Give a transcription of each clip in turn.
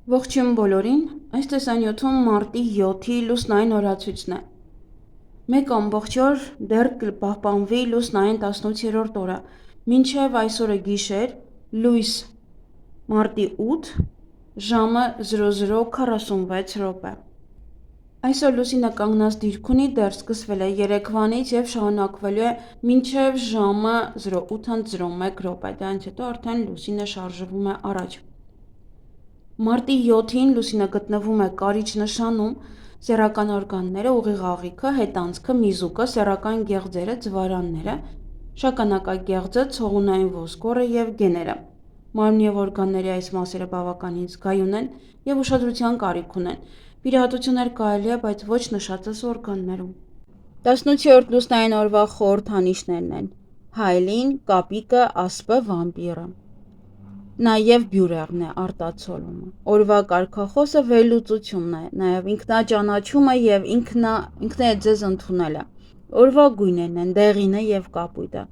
Ողջույն բոլորին, այս տեսանյութում մարտի 7-ի լուսնային օրացույցն է։ Մեկ ամբողջ օր դեռ կպահպանվի լուսնային 18-րդ օրը, մինչև այսօրը գիշեր, լույս մարտի 8, ժամը 00:46։ Այսօր լուսինը կանգնած դիրք ունի, դեռ սկսվել է երեկվանից և շարունակվելու է մինչև ժամը 08:01, դրանից հետո արդեն լուսինը շարժվում է առաջ։ Մարտի 7-ին լուսինը գտնվում է կարիճ նշանում, սեռական օրգանները, ուղիղ աղիքը, հետանցքը, միզուկը, սեռական գեղձերը, ձվարանները, շագանակագեղձը, ցողունային ոսկորը և գեները։ Մարմնի և օրգանների այս մասերը բավականին զգայուն են և ուշադրության կարիք ունեն։ Վիրահատություններ կարելի է, բայց ոչ նշածս օրգաններում։ 18-րդ լուսնային օրվա խորհրդանիշներն են հայելին, կապիկը, ասպը, վամպիրը։ Նաև բյուրեղն է, արտացոլումը։ Օրվա կարգախոսը վերլուծությունն է, նաև ինքնաճանաչումը և ինքներդ ընդունելը։ Օրվա գույներն են դեղինը և կապույտը։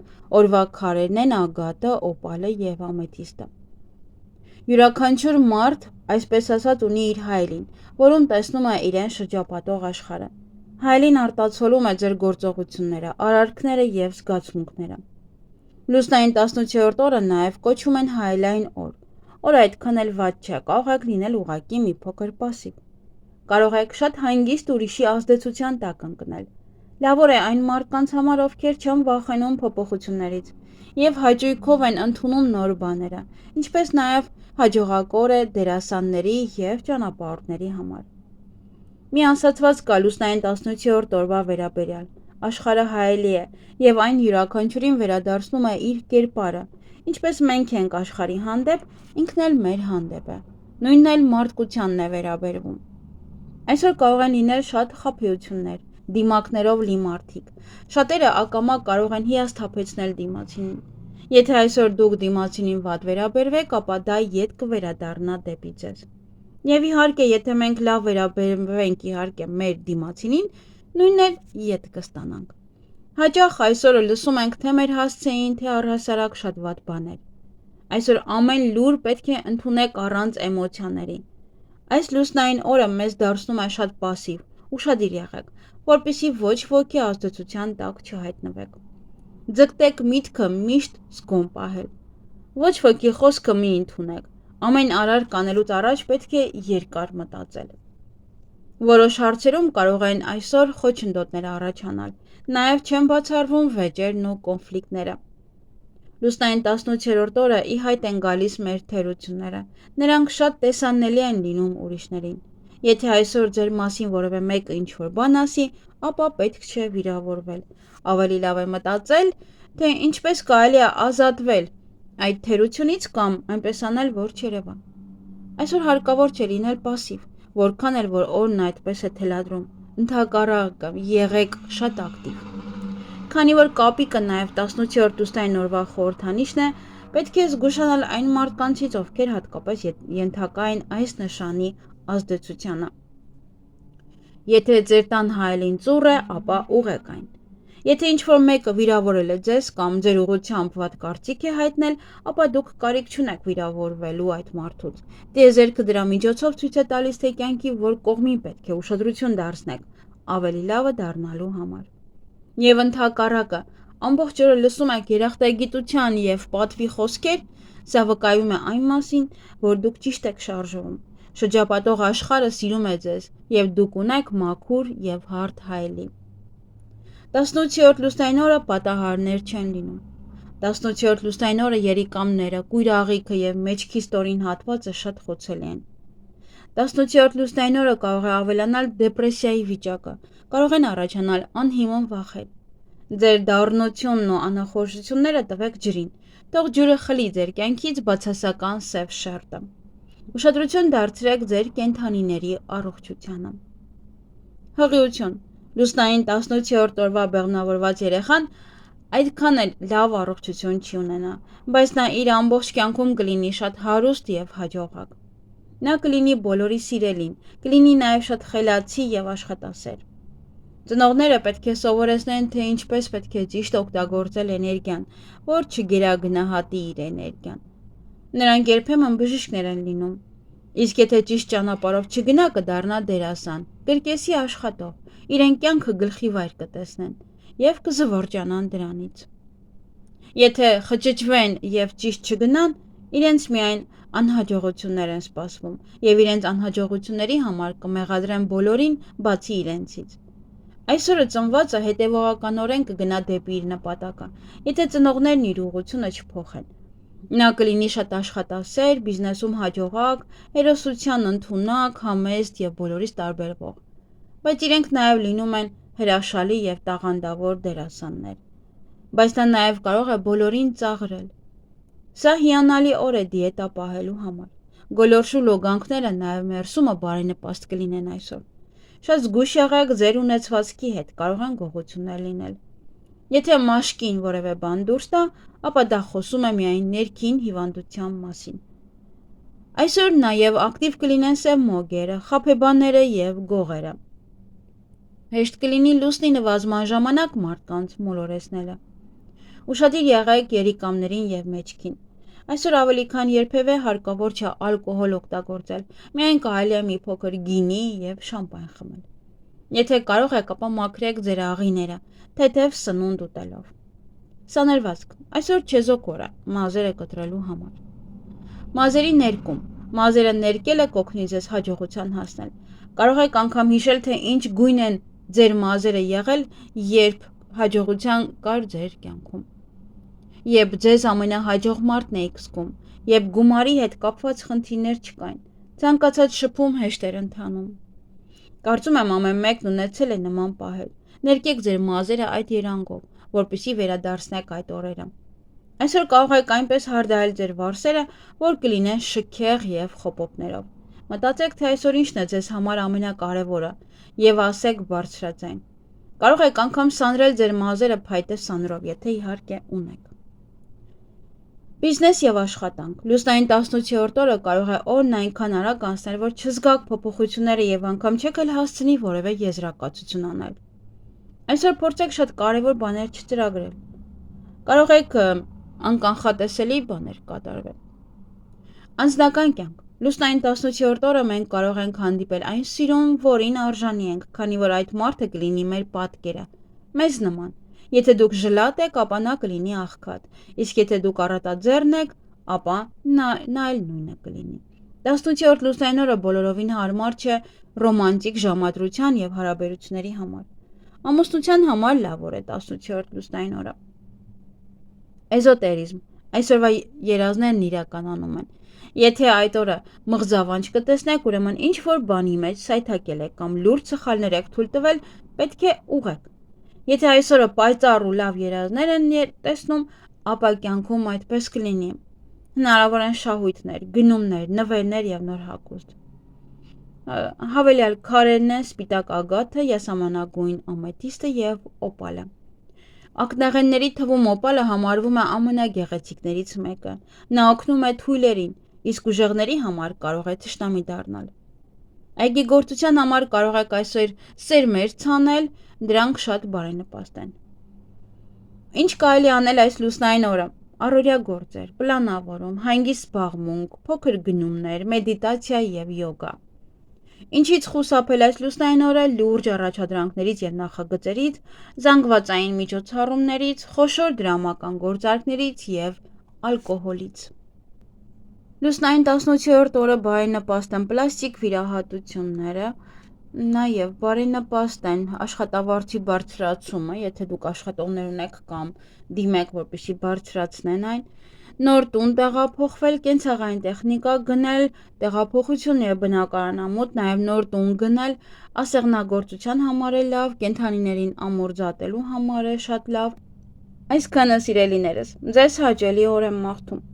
Օրվա քարերն են ագատը, օպալը և ամեթիստը։ Յուրաքանչյուր մարդ, այսպես ասած, ունի իր հայելին, որում տեսնում է իրեն շրջապատող աշխարհը։ Հայելին արտացոլում է ձեր գործողությունները, արարքները և զգացմունքները։ Լուսնային 18-րդ օրը նաև կոչում են հայելային օր։ Օրը այդքան էլ վատ չէ, կարող եք լինել ուղղակի մի փոքր պասիվ։ Կարող եք շատ հանգիստ ուրիշի ազդեցության տակ ընկնել։ Լավ օր է այն մարդկանց համար, ովքեր չեն վախենում փոփոխություններից և հաճույքով են ընդունում նոր բաները, ինչպես նաև հաջողակ օր է դերասանների և ճանապարհորդների համար։ Մի ասացված կա լուսնային 18-րդ օրվա վերաբերյալ. աշխարհը հայելի է, և այն յուրաքանչյուրին վերադարձնում է իր կերպարը, ինչպես մենք ենք աշխարհի հանդեպ, ինքն էլ մեր հանդեպ է։ Նույնն էլ մարդկությանն է վերաբերվում։ Այսօր կարող են լինել շատ խաբեություններ, դիմակներով լի մարդիկ։ Շատերը ակամա կարող են հիասթափեցնել դիմացինին։ Եթե այսօր դուք դիմացինին վատ վերաբերվեք, ապա դա ետ կվերադառնա դեպի ձեզ։ Եվ իհարկե, եթե մենք լավ վերաբերվենք մեր դիմացինին, նույնն էլ ետ կստանանք։ Հաճախ այսօր լսում ենք թե մեր հասցեին, թե առհասարակ շատ վատ բաներ։ Այսօր ամեն լուր պետք է ընդունեք առանց էմոցիաների։ Այս լուսնային օրը մեզ դարձնում է շատ պասիվ, ուշադիր եղեք, որպեսզի ոչ ոքի ազդեցության տակ չհայտնվեք։ Ձգտեք միտքը միշտ զգոն պահել։ Ոչ ոքի խոսքը մի ընդունեք։ Ամեն արարք անելուց առաջ պետք է երկար մտածել։ Որոշ հարցերում կարող են այսօր խոչընդոտներ առաջանալ, նաև չեն բացառվում վեճերն ու կոնֆլիկտները։ Լուսնային 18-րդ օրը ի հայտ են գալիս մեր թերությունները, նրանք շատ տեսանելի են լինում ուրիշներին։ Եթե այսօր ձեր մասին որևէ մեկը ինչ-որ բան ասի, ապա պետք չէ վիրավորվել։ Ավելի լավ է մտածել, թե ինչպես կարելի է ազատվել այդ թերությունից կամ այնպես անել, որ չերևա։ Այսօր հարկավոր չէ լինել պասիվ, որքան էլ որ օրն այդպես է թելադրում։ Ընդհակառակը, եղեք շատ ակտիվ։ Քանի որ կապիկը նաև 18-րդ լուսնային օրվա խորհրդանիշն է, պետք է զգուշանալ այն մարդկանցից, ովքեր հատկապես ենթակա են այս նշանի ազդեցությանը։ Եթե ձեր տան հայելին ծուռ է, ապա ուղղեք այն։ Եթե ինչ-որ մեկը վիրավորել է ձեզ կամ ձեր ուղղությամբ վատ կարծիք է հայտնել, ապա դուք կարիք չունեք վիրավորվելու այդ մարդուց։ Տիեզերքը դրա միջոցով ցույց է տալիս, թե կյանքի որ կողմին պետք է ուշադրություն դարձնեք ավելի լավը դառնալու համար։ Եվ ընդհակառակը, ամբողջ օրը լսում եք երախտագիտության և պատվի խոսքեր, սա վկայում է այն մասին, որ դուք ճիշտ եք շարժվում։ Շրջապատող աշխարհը սիրում է ձեզ, և դուք ունեք մաքուր և հարթ հայելի։ 18-րդ լուսնային օրը պատահարներ չեն լինում։ 18-րդ լուսնային օրը երիկամները, կույր աղիքը և մեջքի ստորին հատվածը շատ խոցելի են։ 18-րդ լուսնային օրը կարող է ավելանալ դեպրեսիայի վիճակը, կարող են առաջանալ անհիմն վախեր։ Ձեր դառնությունն ու անախորժությունները տվեք ջրին, թող ջուրը խլի ձեր կյանքից բացասական սև շերտը։ Ուշադրություն դարձրեք ձեր կենդանիների առողջությանը։ Հղիություն։ Լուսնային 18-րդ օրվա բեղմնավորված երեխան այդքան էլ լավ առողջություն չի ունենա, բայց նա իր ամբողջ կյանքում կլինի շատ հարուստ և հաջողակ։ Նա կլինի բոլորի սիրելին, կլինի նաև շատ խելացի և աշխատասեր։ Ծնողները պետք է սովորեցնեն, թե ինչպես պետք է ճիշտ օգտագործել էներգիան, որ չգերագնահատի իր էներգիան։ Նրանք երբեմն բժիշկներ են լինում։ Իսկ եթե ճիշտ ճանապարհով չգնա, կդառնա դերասան, կրկեսի աշխատող, իրեն կյանքը գլխի վայր կտեսնեն եւ կզվարճանան դրանից։ Եթե խճճվեն եւ ճիշտ չգնան, իրենց միայն անհաջողություններ են սպասվում եւ իրենց անհաջողությունների համար կմեղադրեն բոլորին, բացի իրենցից։ Այսօրը ծնվածը հետևողականորեն կգնա դեպի իր նպատակը, եթե ծնողներն իր ուղղությունը չփոխեն։ Նա կլինի շատ աշխատասեր, բիզնեսում հաջողակ, հերոսության ընդունակ, համեստ եւ բոլորից տարբերվող։ Բայց իրենք նաեւ լինում են հրաշալի եւ տաղանդավոր դերասաններ։ Բայց նա նաեւ կարող է բոլորին ծաղրել։ Սա հիանալի օր է դիետա պահելու համար։ Գոլորշու լոգանքները նաեւ մերսումը բարենպաստ կլինեն այսօր։ Շատ զգույշ եղեք ձեր ունեցվածքի հետ, կարող են գողություններ լինել։ Եթե մաշկին որևէ բան դուրս տա, ապա դա խոսում է միայն ներքին հիվանդության մասին։ Այսօր նաև ակտիվ կլինեն սև մոգերը, խաբեբաները եւ գողերը։ Հեշտ կլինի լուսնի նվազման ժամանակ մարդկանց մոլորեսնելը։ Ուշադիր եղեք երիկամներին եւ մեջքին։ Այսօր ավելի քան երբևէ հարկավոր չէ ալկոհոլ օգտագործել, միայն կարելի է մի փոքր գինի եւ շամպայն խմել։ Եթե կարող եք, ապա մաքրեք ձեր աղիները, թեթև սնունդ ուտելով։ Սաներվածք, այսօր չեզոք օր է, մազերը կտրելու համար։ Մազերի ներկում, մազերը ներկելը կօգնի ձեզ հաջողության հասնել։ Կարող եք անգամ հիշել, թե ինչ գույն են ձեր մազերը եղել, երբ հաջողության կար ձեր կյանքում։ Երբ ձեզ ամենահաջող մարդն եք զգում, երբ գումարի հետ կապված խնդիրներ չկային, ցանկացած շփում հեշտ էր ընթանում։ Կարծում եմ ամեն մեկն ունեցել է նման պահեր։ Ներկեք ձեր մազերը այդ երանգով, որպեսզի վերադարձնեք այդ օրերը։ Այսօր կարող եք այնպես հարդարել ձեր վարսերը, որ կլինեն շքեղ եւ խոպոպներով։ Մտածեք, թե այսօր ինչն է ձեզ համար ամենակարևորը եւ ասեք բարձրաձայն։ Կարող եք անգամ սանրել ձեր մազերը փայտե սանրով, եթե իհարկե ունեք։ Բիզնես եւ աշխատանք։ Լուսնային 18-րդ օրը կարող է օրն այնքան արագ անցնել, որ չզգաք փոփոխությունները եւ անգամ չեք էլ հասցնի որևէ եզրակացություն անել։ Այսօր փորձեք շատ կարևոր բաներ չծրագրել։ Կարող եք անկանխատեսելի բաներ կատարվել։ Անձնական կյանք։ Լուսնային 18-րդ օրը մենք կարող ենք հանդիպել այն սիրուն, որին արժանի ենք, քանի որ այդ մարդը կլինի մեր պատկերը, մեզ նման։ Եթե դուք ժլատ եք, ապա նա կլինի աղքատ, իսկ եթե դուք առատաձեռն եք, ապա նա էլ նույնը կլինի։ 18-րդ լուսնային օրը բոլորովին հարմար չէ ռոմանտիկ ժամադրության եւ հարաբերությունների համար։ Ամուսնության համար լավ օր է 18-րդ լուսնային օրը։ Էզոտերիզմ։ Այսօրվա երազներն իրականանում են։ Եթե այդ օրը մղձավանջ կտեսնեք, ուրեմն ինչ որ բանի մեջ սայթակել եք կամ լուրջ սխալներ եք թույլ տվել, պետք է ուղղեք։ Եթե այսօրը պայծառ ու լավ երազներ են տեսնում, ապա կյանքում այդպես կլինի։ Հնարավոր են շահույթներ, գնումներ, նվերներ եւ նոր հագուստ։ Հավելյալ քարերն են սպիտակ ագաթը, յասամանագույն ամեթիստը եւ օպալը։ Ակնաղենների թվում օպալը համարվում է ամենագեղեցիկներից մեկը։ Նա օգնում է թույլերին, իսկ ուժեղների համար կարող է թշնամի դառնալ։ Այգեգործության համար կարող եք այսօր սերմեր ցանել, դրանք շատ բարենպաստ են։ Ինչ կարելի անել այս լուսնային օրը։ Առօրյա գործեր, պլանավորում, հանգիստ զբաղմունք, փոքր գնումներ, մեդիտացիա եւ յոգա։ Ինչից խուսափել այս լուսնային օրը լուրջ առաջադրանքներից եւ նախագծերից, զանգվածային միջոցառումներից, խոշոր դրամական գործարքներից եւ ալկոհոլից։ Լուսնային 18-րդ օրը բարենպաստ են պլաստիկ վիրահատությունները, նաեւ բարենպաստ են աշխատավարձի բարձրացումը, եթե դուք աշխատողներ ունեք կամ դիմեք, որպեսզի բարձրացնեն այն, նոր տուն տեղափոխվել, կենցաղային տեխնիկա գնել, տեղափոխություն եւ բնակարանամոտ, նաեւ նոր տուն գնել, ասեղնագործության համար է լավ, կենդանիներին ամորձատելու համար է շատ լավ։ Այսքանը սիրելիներս, ձեզ հաճելի օր եմ մաղթում։